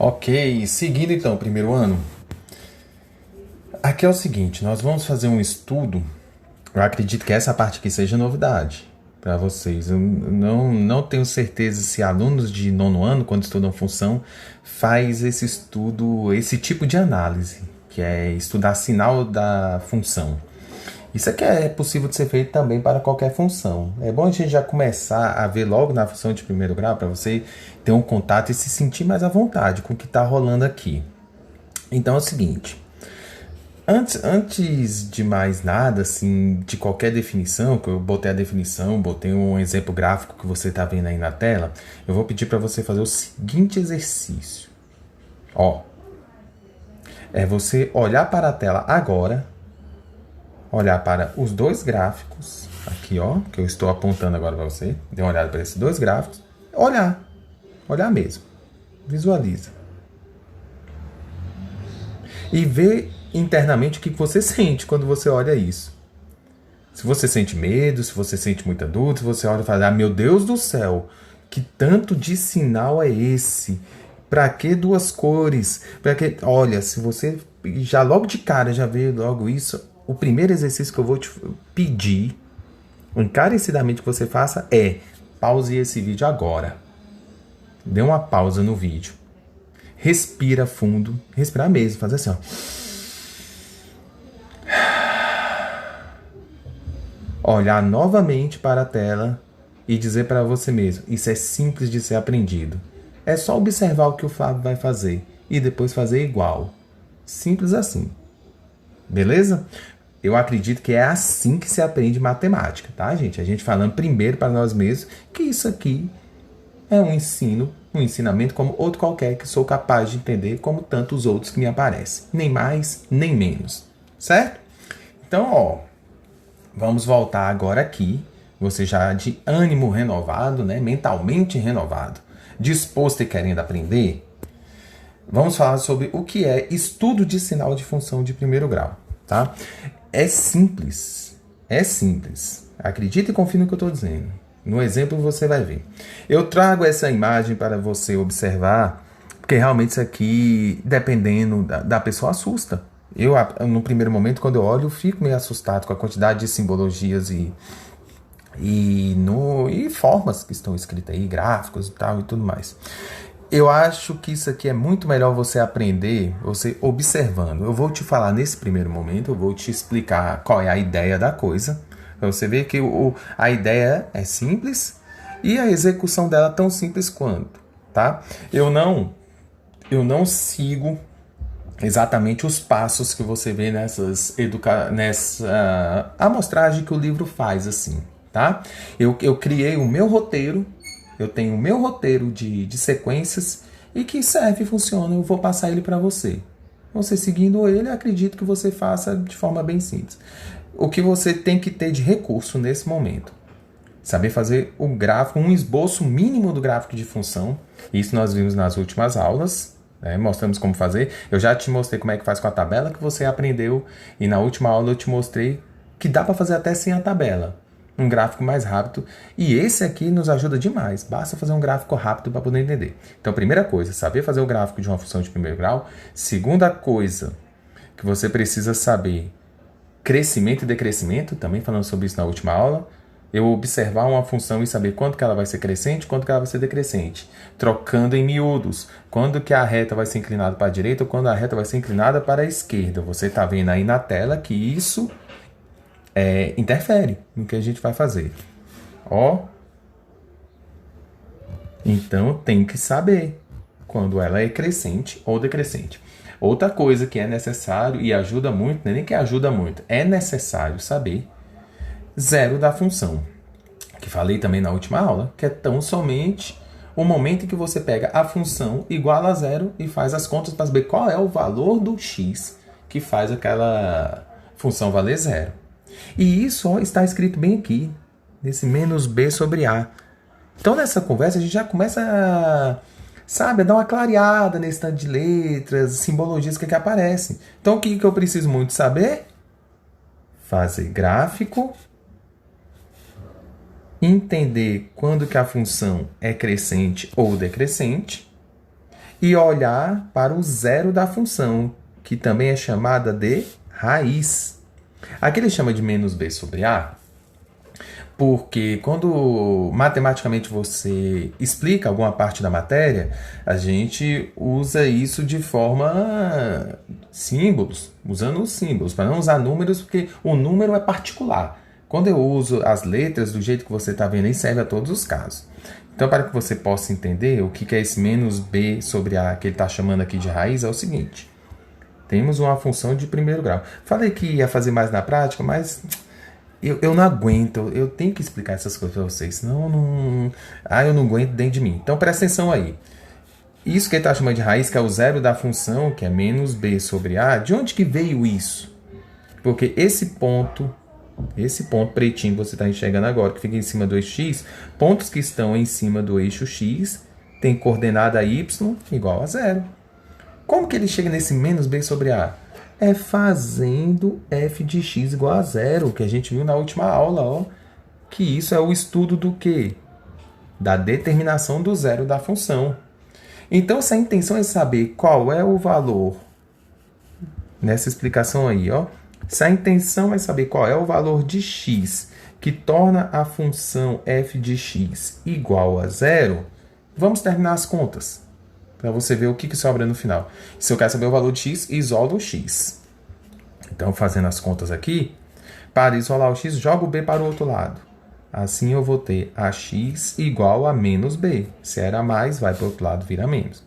Ok, seguindo então o primeiro ano. Aqui é o seguinte, nós vamos fazer um estudo. Eu acredito que essa parte aqui seja novidade para vocês. Eu não tenho certeza se alunos de nono ano, quando estudam função, faz esse estudo, esse tipo de análise, que é estudar sinal da função. Isso aqui é possível de ser feito também para qualquer função. É bom a gente já começar a ver logo na função de primeiro grau para você ter um contato e se sentir mais à vontade com o que está rolando aqui. Então é o seguinte, antes de mais nada, assim, de qualquer definição, que eu botei a definição, botei um exemplo gráfico que você está vendo aí na tela, eu vou pedir para você fazer o seguinte exercício. Ó, é você olhar para a tela agora, olhar para os dois gráficos, aqui ó, que eu estou apontando agora para você, dê uma olhada para esses dois gráficos, olhar mesmo, visualiza. E vê internamente o que você sente quando você olha isso. Se você sente medo, se você sente muita dúvida, se você olha e fala, ah, meu Deus do céu, que tanto de sinal é esse? Pra que duas cores? Pra que... Olha, se você já logo de cara já vê logo isso, o primeiro exercício que eu vou te pedir, encarecidamente que você faça, é pause esse vídeo agora. Dê uma pausa no vídeo. Respira fundo, respirar mesmo, fazer assim, ó. Olhar novamente para a tela e dizer para você mesmo, isso é simples de ser aprendido. É só observar o que o Flávio vai fazer e depois fazer igual. Simples assim. Beleza? Eu acredito que é assim que se aprende matemática, tá, gente? A gente falando primeiro para nós mesmos que isso aqui é um ensinamento como outro qualquer que sou capaz de entender como tantos outros que me aparecem. Nem mais, nem menos. Certo? Então, ó, vamos voltar agora aqui, você já de ânimo renovado, né? Mentalmente renovado, disposto e querendo aprender. Vamos falar sobre o que é estudo de sinal de função de primeiro grau, tá? É simples. Acredite e confie no que eu estou dizendo. No exemplo você vai ver. Eu trago essa imagem para você observar, porque realmente isso aqui, dependendo da pessoa, assusta. Eu, no primeiro momento, quando eu olho, eu fico meio assustado com a quantidade de simbologias e formas que estão escritas aí, gráficos e tal e tudo mais. Eu acho que isso aqui é muito melhor você aprender, você observando. Eu vou te falar nesse primeiro momento, eu vou te explicar qual é a ideia da coisa. Pra você ver que a ideia é simples e a execução dela tão simples quanto, tá? Eu não sigo exatamente os passos que você vê nessa amostragem que o livro faz, assim, tá? Eu criei o meu roteiro, eu tenho o meu roteiro de sequências e que serve e funciona, eu vou passar ele para você. Você seguindo ele, acredito que você faça de forma bem simples. O que você tem que ter de recurso nesse momento? Saber fazer o gráfico, um esboço mínimo do gráfico de função. Isso nós vimos nas últimas aulas. Mostramos como fazer. Eu já te mostrei como é que faz com a tabela que você aprendeu. E na última aula eu te mostrei que dá para fazer até sem a tabela. Um gráfico mais rápido. E esse aqui nos ajuda demais. Basta fazer um gráfico rápido para poder entender. Então, primeira coisa, saber fazer o gráfico de uma função de primeiro grau. Segunda coisa que você precisa saber, crescimento e decrescimento. Também falamos sobre isso na última aula. Eu observar uma função e saber quando que ela vai ser crescente, quando que ela vai ser decrescente. Trocando em miúdos. Quando que a reta vai ser inclinada para a direita ou quando a reta vai ser inclinada para a esquerda. Você está vendo aí na tela que isso interfere no que a gente vai fazer. Ó. Então tem que saber quando ela é crescente ou decrescente. Outra coisa que é necessário e ajuda muito, nem que ajuda muito, é necessário saber zero da função, que falei também na última aula, que é tão somente o momento em que você pega a função igual a zero e faz as contas para saber qual é o valor do x que faz aquela função valer zero. E isso está escrito bem aqui, nesse menos b sobre a. Então nessa conversa a gente já começa a dar uma clareada nesse tanto de letras, simbologias que aparecem. Então o que eu preciso muito saber? Fazer gráfico, entender quando que a função é crescente ou decrescente e olhar para o zero da função, que também é chamada de raiz. Aqui ele chama de menos b sobre a, porque quando matematicamente você explica alguma parte da matéria, a gente usa isso de forma símbolos, usando os símbolos, para não usar números, porque o número é particular. Quando eu uso as letras do jeito que você está vendo aí, serve a todos os casos. Então, para que você possa entender o que é esse menos b sobre a que ele está chamando aqui de raiz, é o seguinte. Temos uma função de primeiro grau. Falei que ia fazer mais na prática, mas eu não aguento. Eu tenho que explicar essas coisas para vocês, senão eu não aguento dentro de mim. Então, presta atenção aí. Isso que ele está chamando de raiz, que é o zero da função, que é menos b sobre a, de onde que veio isso? Porque esse ponto pretinho que você está enxergando agora, que fica em cima do eixo x, pontos que estão em cima do eixo x, tem coordenada y igual a zero. Como que ele chega nesse menos b sobre a? É fazendo f de x igual a zero, que a gente viu na última aula, ó. Que isso é o estudo do quê? Da determinação do zero da função. Então, se a intenção é saber qual é o valor, nessa explicação aí, ó, se a intenção é saber qual é o valor de x que torna a função f de x igual a zero, vamos terminar as contas, para você ver o que sobra no final. Se eu quero saber o valor de x, isolo o x. Então, fazendo as contas aqui, para isolar o x, jogo o b para o outro lado. Assim, eu vou ter ax igual a menos b. Se era mais, vai para o outro lado, vira menos.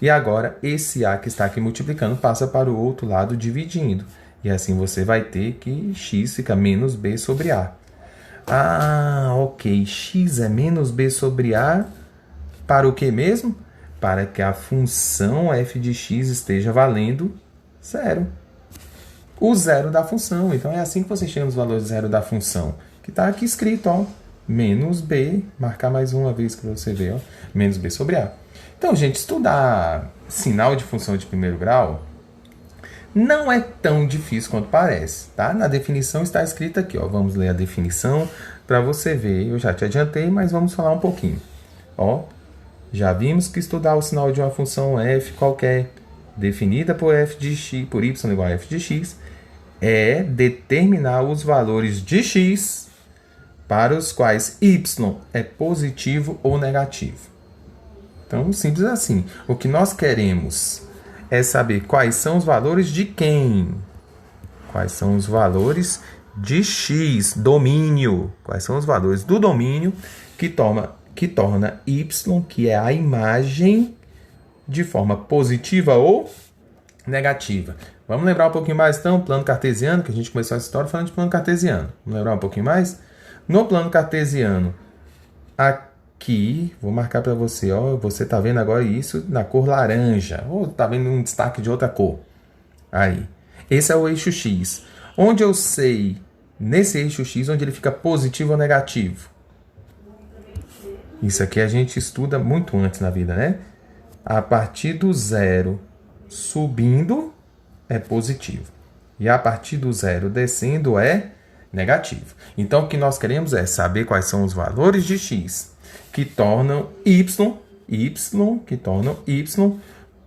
E agora, esse a que está aqui multiplicando passa para o outro lado dividindo. E assim você vai ter que x fica menos b sobre a. Ah, ok. X é menos b sobre a para o que mesmo? Para que a função f de x esteja valendo zero. O zero da função. Então, é assim que você chega nos valores zero da função. Que está aqui escrito, ó. Menos b. Marcar mais uma vez para você ver, ó. Menos b sobre a. Então, gente, estudar sinal de função de primeiro grau não é tão difícil quanto parece, tá? Na definição está escrito aqui, ó. Vamos ler a definição para você ver. Eu já te adiantei, mas vamos falar um pouquinho. Ó, já vimos que estudar o sinal de uma função f qualquer, definida por f de x, por y igual a f de x, é determinar os valores de x para os quais y é positivo ou negativo. Então, simples assim. O que nós queremos é saber quais são os valores de quem? Quais são os valores de x, domínio. Quais são os valores do domínio que torna y, que é a imagem, de forma positiva ou negativa. Vamos lembrar um pouquinho mais, então, plano cartesiano, que a gente começou essa história falando de plano cartesiano. Vamos lembrar um pouquinho mais? No plano cartesiano, aqui, vou marcar para você, ó, você está vendo agora isso na cor laranja, ou está vendo um destaque de outra cor. Aí, esse é o eixo x. Onde eu sei, nesse eixo x, onde ele fica positivo ou negativo? Isso aqui a gente estuda muito antes na vida, né? A partir do zero subindo é positivo. E a partir do zero descendo é negativo. Então, o que nós queremos é saber quais são os valores de x que tornam y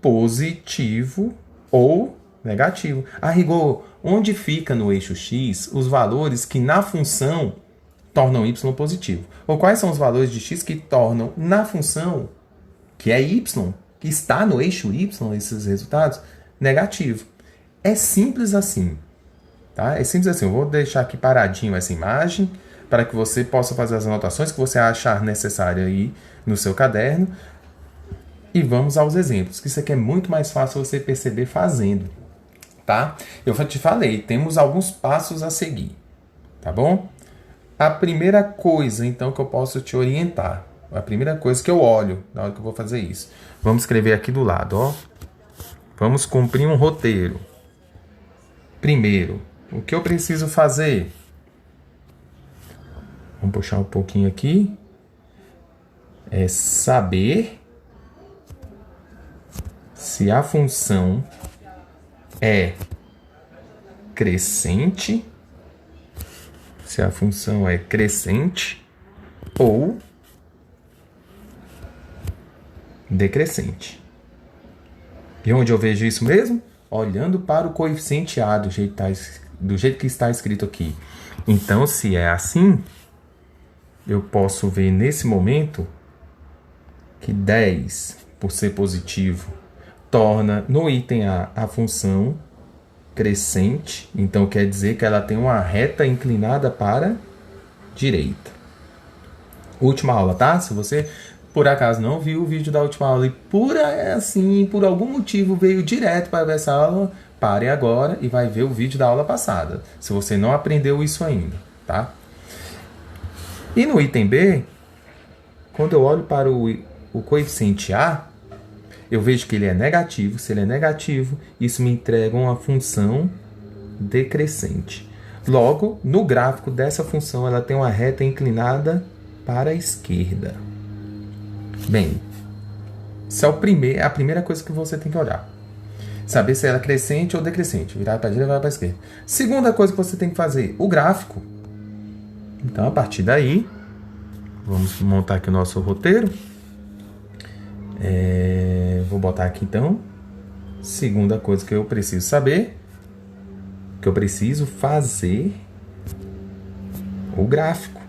positivo ou negativo. A rigor, onde fica no eixo x os valores que na função tornam y positivo? Ou quais são os valores de x que tornam na função, que é y, que está no eixo y, esses resultados, negativo? É simples assim. Tá? É simples assim. Eu vou deixar aqui paradinho essa imagem para que você possa fazer as anotações que você achar necessário aí no seu caderno. E vamos aos exemplos, que isso aqui é muito mais fácil você perceber fazendo. Tá? Eu te falei, temos alguns passos a seguir. Tá bom? A primeira coisa, então, que eu posso te orientar, a primeira coisa que eu olho na hora que eu vou fazer isso. Vamos escrever aqui do lado, ó. Vamos cumprir um roteiro. Primeiro, o que eu preciso fazer? Vamos puxar um pouquinho aqui. É saber se a função é crescente, ou decrescente. E onde eu vejo isso mesmo? Olhando para o coeficiente A, do jeito que está escrito aqui. Então, se é assim, eu posso ver nesse momento que 10, por ser positivo, torna no item A a função crescente. Então, quer dizer que ela tem uma reta inclinada para a direita. Última aula, tá? Se você, por acaso, não viu o vídeo da última aula e por algum motivo veio direto para ver essa aula, pare agora e vai ver o vídeo da aula passada, se você não aprendeu isso ainda, tá? E no item B, quando eu olho para o coeficiente A, eu vejo que ele é negativo. Se ele é negativo, isso me entrega uma função decrescente. Logo, no gráfico dessa função, ela tem uma reta inclinada para a esquerda. Bem, essa é a primeira coisa que você tem que olhar. Saber se ela é crescente ou decrescente. Virar para a direita ou para a esquerda. Segunda coisa que você tem que fazer, o gráfico. Então, a partir daí, vamos montar aqui o nosso roteiro. Vou botar aqui, então, segunda coisa que eu preciso saber, que eu preciso fazer o gráfico.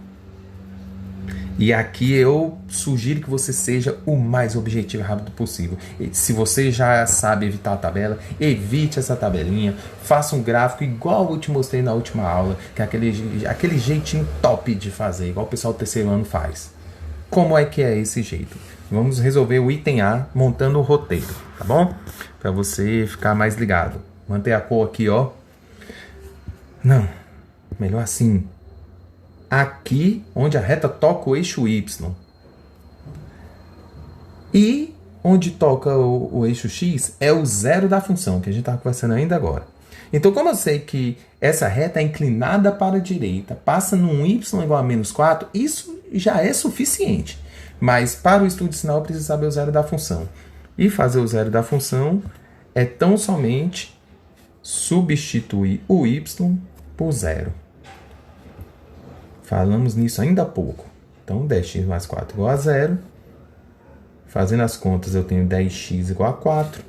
E aqui eu sugiro que você seja o mais objetivo e rápido possível. Se você já sabe evitar a tabela, evite essa tabelinha. Faça um gráfico igual eu te mostrei na última aula, que é aquele jeitinho top de fazer, igual o pessoal do terceiro ano faz. Como é que é esse jeito? Vamos resolver o item A montando o roteiro, tá bom? Para você ficar mais ligado. Manter a cor aqui, ó. Não, melhor assim. Aqui, onde a reta toca o eixo Y. E onde toca o eixo X é o zero da função, que a gente estava conversando ainda agora. Então, como eu sei que essa reta é inclinada para a direita, passa num y igual a menos 4, isso já é suficiente. Mas para o estudo de sinal, eu preciso saber o zero da função. E fazer o zero da função é tão somente substituir o y por zero. Falamos nisso ainda há pouco. Então, 10x mais 4 igual a 0. Fazendo as contas, eu tenho 10x igual a 4.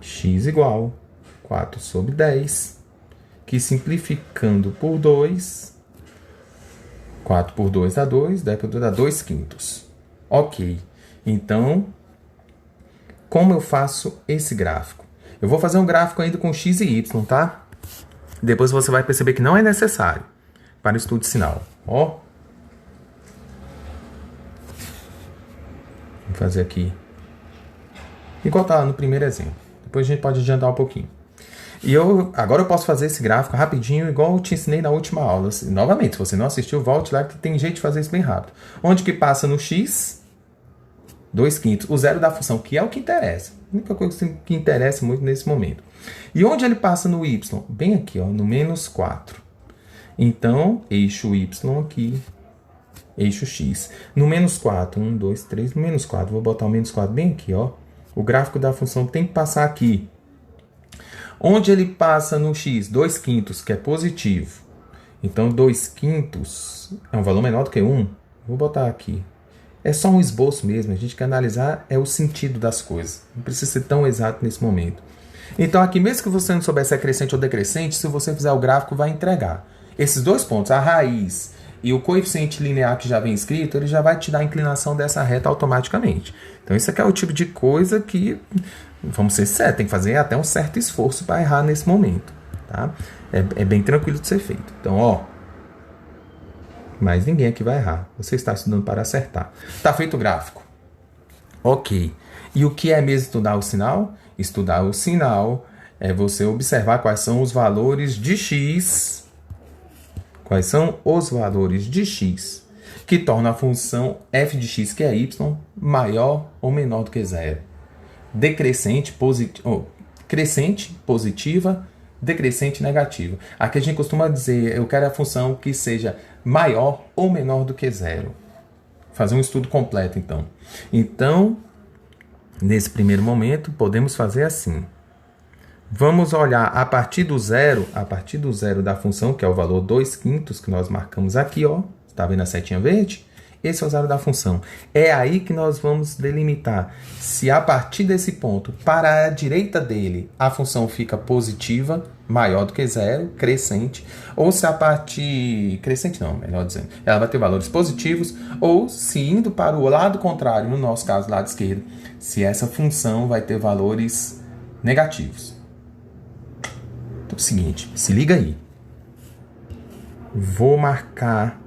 X igual 4 sobre 10. Que simplificando por 2, 4 por 2 dá 2, 10 por 2 dá 2 quintos. Ok. Então, como eu faço esse gráfico? Eu vou fazer um gráfico ainda com x e y, tá? Depois você vai perceber que não é necessário para o estudo de sinal. Ó. Vou fazer aqui. Igual tá no primeiro exemplo. Depois a gente pode adiantar um pouquinho. E agora eu posso fazer esse gráfico rapidinho, igual eu te ensinei na última aula. Novamente, se você não assistiu, volte lá que tem jeito de fazer isso bem rápido. Onde que passa no x? 2 quintos. O zero da função, que é o que interessa. A única coisa que interessa muito nesse momento. E onde ele passa no y? Bem aqui, ó, no menos 4. Então, eixo y aqui, eixo x. No menos 4, 1, 2, 3, no menos 4. Vou botar o menos 4 bem aqui, ó. O gráfico da função tem que passar aqui. Onde ele passa no x? 2 quintos, que é positivo. Então, 2 quintos é um valor menor do que 1. Vou botar aqui. É só um esboço mesmo. A gente quer analisar o sentido das coisas. Não precisa ser tão exato nesse momento. Então, aqui, mesmo que você não souber se é crescente ou decrescente, se você fizer o gráfico, vai entregar. Esses dois pontos, a raiz e o coeficiente linear que já vem escrito, ele já vai te dar a inclinação dessa reta automaticamente. Então, isso aqui é o tipo de coisa que, vamos ser sérios, tem que fazer até um certo esforço para errar nesse momento. Tá? É bem tranquilo de ser feito. Então, ó, mas ninguém aqui vai errar. Você está estudando para acertar. Tá feito o gráfico. Ok. E o que é mesmo estudar o sinal? Estudar o sinal é você observar quais são os valores de x. Quais são os valores de x que tornam a função f de x, que é y, maior ou menor do que zero. Decrescente, crescente, positiva, decrescente, negativa. Aqui a gente costuma dizer, eu quero a função que seja maior ou menor do que zero. Fazer um estudo completo, então. Então, nesse primeiro momento, podemos fazer assim. Vamos olhar a partir do zero da função, que é o valor 2 quintos que nós marcamos aqui, ó. Está vendo a setinha verde? Esse é o zero da função. É aí que nós vamos delimitar se a partir desse ponto, para a direita dele, a função fica positiva, maior do que zero, crescente, ou se a partir... crescente não, melhor dizendo. Ela vai ter valores positivos, ou se indo para o lado contrário, no nosso caso, lado esquerdo, se essa função vai ter valores negativos. Então é o seguinte, se liga aí. Vou marcar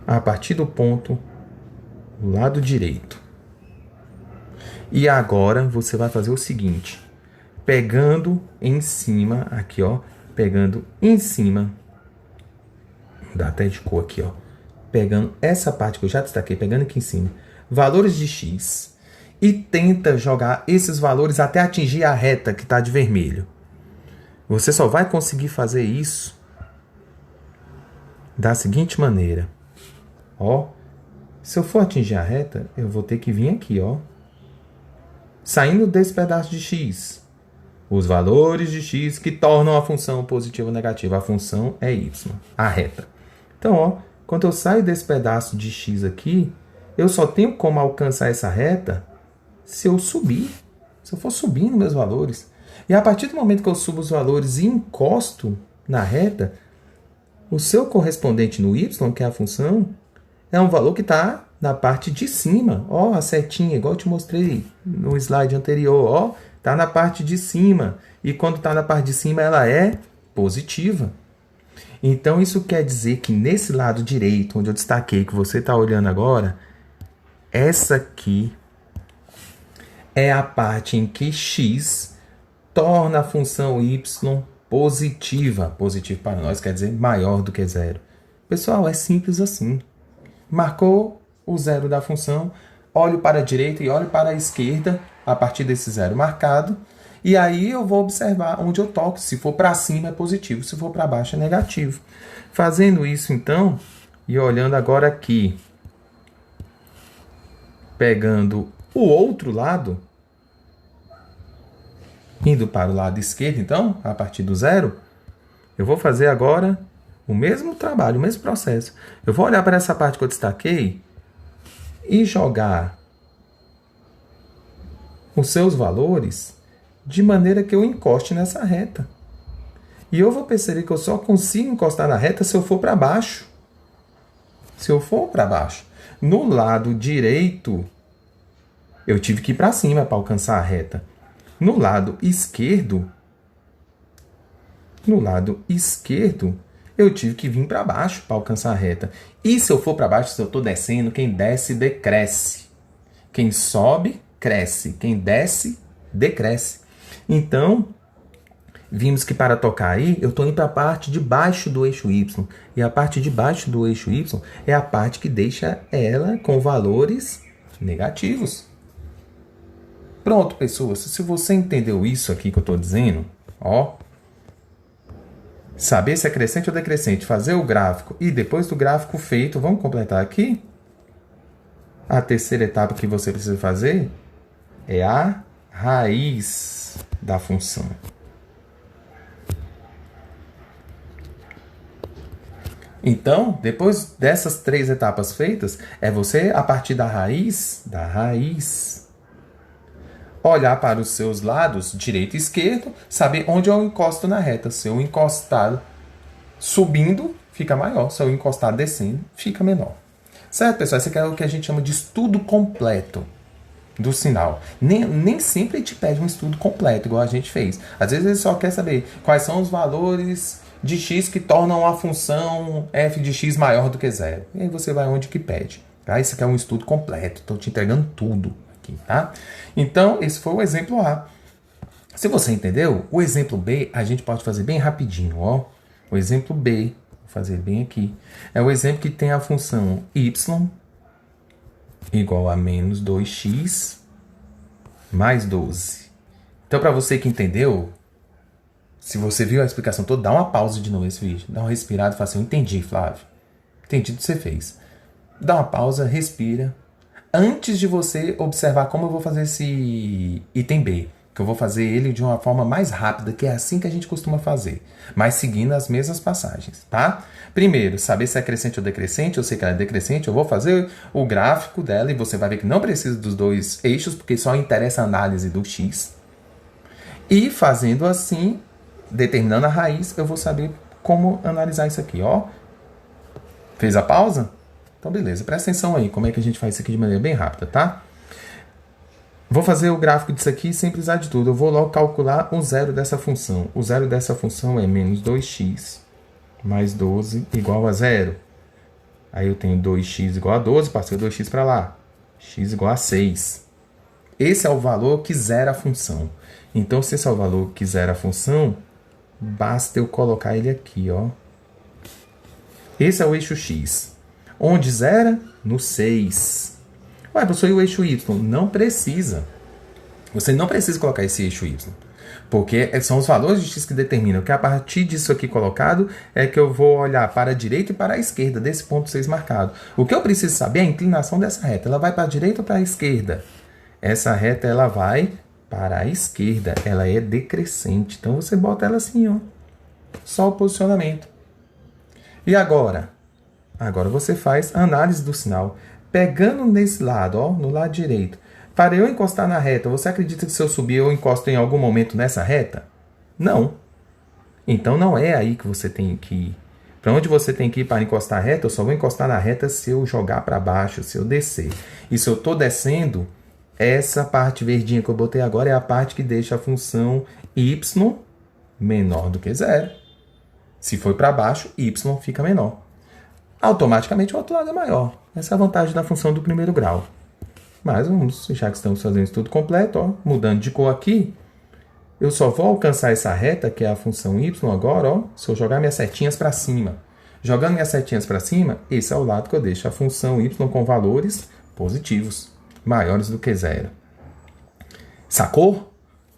a partir do ponto do lado direito. E agora você vai fazer o seguinte, pegando em cima, aqui ó, pegando em cima, dá até de cor aqui ó, pegando essa parte que eu já destaquei, pegando aqui em cima, valores de x, e tenta jogar esses valores até atingir a reta que está de vermelho. Você só vai conseguir fazer isso da seguinte maneira. Ó, se eu for atingir a reta, eu vou ter que vir aqui, ó. Saindo desse pedaço de x. Os valores de x que tornam a função positiva ou negativa. A função é y, a reta. Então, ó, quando eu saio desse pedaço de x aqui, eu só tenho como alcançar essa reta se eu subir. Se eu for subindo meus valores. E a partir do momento que eu subo os valores e encosto na reta, o seu correspondente no y, que é a função, é um valor que está na parte de cima. Ó, a setinha, igual eu te mostrei no slide anterior. Ó, está na parte de cima. E quando está na parte de cima, ela é positiva. Então, isso quer dizer que nesse lado direito, onde eu destaquei que você está olhando agora, essa aqui é a parte em que x torna a função y positiva. Positivo para nós quer dizer maior do que zero. Pessoal, é simples assim. Marcou o zero da função, olho para a direita e olho para a esquerda a partir desse zero marcado. E aí eu vou observar onde eu toco. Se for para cima é positivo, se for para baixo é negativo. Fazendo isso então, e olhando agora aqui, pegando o outro lado, indo para o lado esquerdo, então, a partir do zero, eu vou fazer agora o mesmo trabalho, o mesmo processo. Eu vou olhar para essa parte que eu destaquei e jogar os seus valores de maneira que eu encoste nessa reta. E eu vou perceber que eu só consigo encostar na reta se eu for para baixo. Se eu for para baixo. No lado direito, eu tive que ir para cima para alcançar a reta. No lado esquerdo, eu tive que vir para baixo para alcançar a reta. E se eu for para baixo, se eu estou descendo, quem desce, decresce. Quem sobe, cresce. Quem desce, decresce. Então, vimos que para tocar aí, eu estou indo para a parte de baixo do eixo Y. E a parte de baixo do eixo Y é a parte que deixa ela com valores negativos. Pronto, pessoas. Se você entendeu isso aqui que eu estou dizendo, ó, saber se é crescente ou decrescente, fazer o gráfico e depois do gráfico feito, vamos completar aqui? A terceira etapa que você precisa fazer é a raiz da função. Então, depois dessas três etapas feitas, é você, a partir da raiz, olhar para os seus lados, direito e esquerdo, saber onde eu encosto na reta. Se eu encostar subindo, fica maior. Se eu encostar descendo, fica menor. Certo, pessoal? Esse aqui é o que a gente chama de estudo completo do sinal. Nem sempre ele te pede um estudo completo, igual a gente fez. Às vezes ele só quer saber quais são os valores de x que tornam a função f de x maior do que zero. E aí você vai onde que pede. Tá? Esse aqui é um estudo completo. Estou te entregando tudo aqui, tá? Então, esse foi o exemplo A. Se você entendeu, o exemplo B a gente pode fazer bem rapidinho, ó. O exemplo B, vou fazer bem aqui, é o exemplo que tem a função y igual a menos 2x mais 12. Então, para você que entendeu, se você viu a explicação toda, dá uma pausa de novo nesse vídeo. Dá uma respirada e fala assim, eu entendi, Flávio. Entendi o que você fez. Dá uma pausa, respira. Antes de você observar como eu vou fazer esse item B, que que eu vou fazer ele de uma forma mais rápida, que é assim que a gente costuma fazer, mas seguindo as mesmas passagens, tá? Primeiro, saber se é crescente ou decrescente. Eu sei que ela é decrescente, eu vou fazer o gráfico dela e você vai ver que não precisa dos dois eixos, porque só interessa a análise do x. E fazendo assim, determinando a raiz, eu vou saber como analisar isso aqui, ó. Fez a pausa? Então, beleza. Presta atenção aí, como é que a gente faz isso aqui de maneira bem rápida, tá? Vou fazer o gráfico disso aqui sem precisar de tudo. Eu vou logo calcular o zero dessa função. O zero dessa função é menos 2x mais 12 igual a zero. Aí eu tenho 2x igual a 12, passei 2x para lá. X igual a 6. Esse é o valor que zera a função. Então, se esse é o valor que zera a função, basta eu colocar ele aqui, ó. Esse é o eixo x. Onde zera? No 6. Ué, professor, e o eixo y? Não precisa. Você não precisa colocar esse eixo y. Porque são os valores de x que determinam que a partir disso aqui colocado é que eu vou olhar para a direita e para a esquerda desse ponto 6 marcado. O que eu preciso saber é a inclinação dessa reta. Ela vai para a direita ou para a esquerda? Essa reta ela vai para a esquerda. Ela é decrescente. Então você bota ela assim, ó. Só o posicionamento. E agora? Agora você faz a análise do sinal. Pegando nesse lado, ó, no lado direito. Para eu encostar na reta, você acredita que se eu subir eu encosto em algum momento nessa reta? Não. Então não é aí que você tem que ir. Para onde você tem que ir para encostar a reta, eu só vou encostar na reta se eu jogar para baixo, se eu descer. E se eu estou descendo, essa parte verdinha que eu botei agora é a parte que deixa a função y menor do que zero. Se for para baixo, y fica menor. Automaticamente o outro lado é maior. Essa é a vantagem da função do primeiro grau. Mas vamos, já que estamos fazendo isso tudo completo, ó, mudando de cor aqui, eu só vou alcançar essa reta, que é a função y agora, ó, se eu jogar minhas setinhas para cima. Jogando minhas setinhas para cima, esse é o lado que eu deixo a função y com valores positivos, maiores do que zero. Sacou?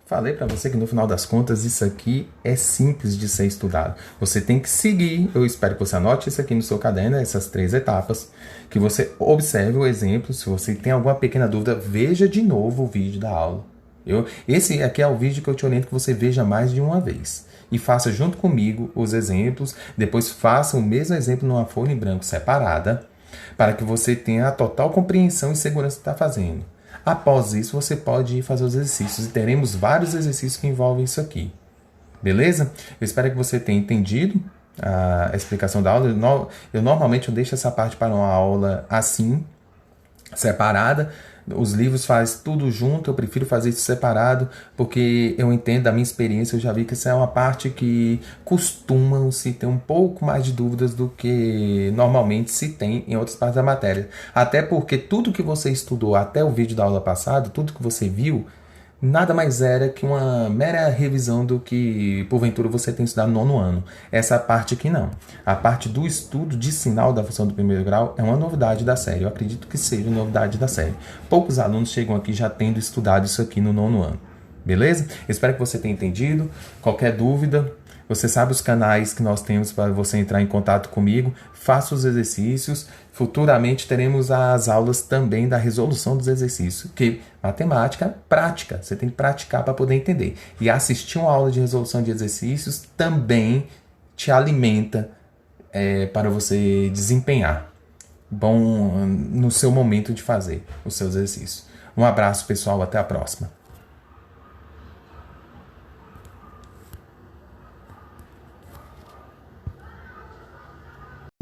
Falei para você que no final das contas isso aqui é simples de ser estudado. Você tem que seguir, eu espero que você anote isso aqui no seu caderno, essas 3 etapas, que você observe o exemplo. Se você tem alguma pequena dúvida, veja de novo o vídeo da aula. Esse aqui é o vídeo que eu te oriento que você veja mais de uma vez. E faça junto comigo os exemplos, depois faça o mesmo exemplo numa folha em branco separada, para que você tenha a total compreensão e segurança do que está fazendo. Após isso, você pode ir fazer os exercícios. E teremos vários exercícios que envolvem isso aqui. Beleza? Eu espero que você tenha entendido a explicação da aula. Eu normalmente deixo essa parte para uma aula assim, separada. Os livros fazem tudo junto, eu prefiro fazer isso separado, porque eu entendo da minha experiência, eu já vi que essa é uma parte que costumam se ter um pouco mais de dúvidas do que normalmente se tem em outras partes da matéria. Até porque tudo que você estudou até o vídeo da aula passada, tudo que você viu, nada mais era que uma mera revisão do que, porventura, você tem estudado no 9º ano. Essa parte aqui não. A parte do estudo de sinal da função do primeiro grau é uma novidade da série. Eu acredito que seja novidade da série. Poucos alunos chegam aqui já tendo estudado isso aqui no 9º ano. Beleza? Espero que você tenha entendido. Qualquer dúvida, você sabe os canais que nós temos para você entrar em contato comigo. Faça os exercícios. Futuramente teremos as aulas também da resolução dos exercícios. Que matemática prática. Você tem que praticar para poder entender. E assistir uma aula de resolução de exercícios também te alimenta para você desempenhar bom no seu momento de fazer os seus exercícios. Um abraço, pessoal. Até a próxima.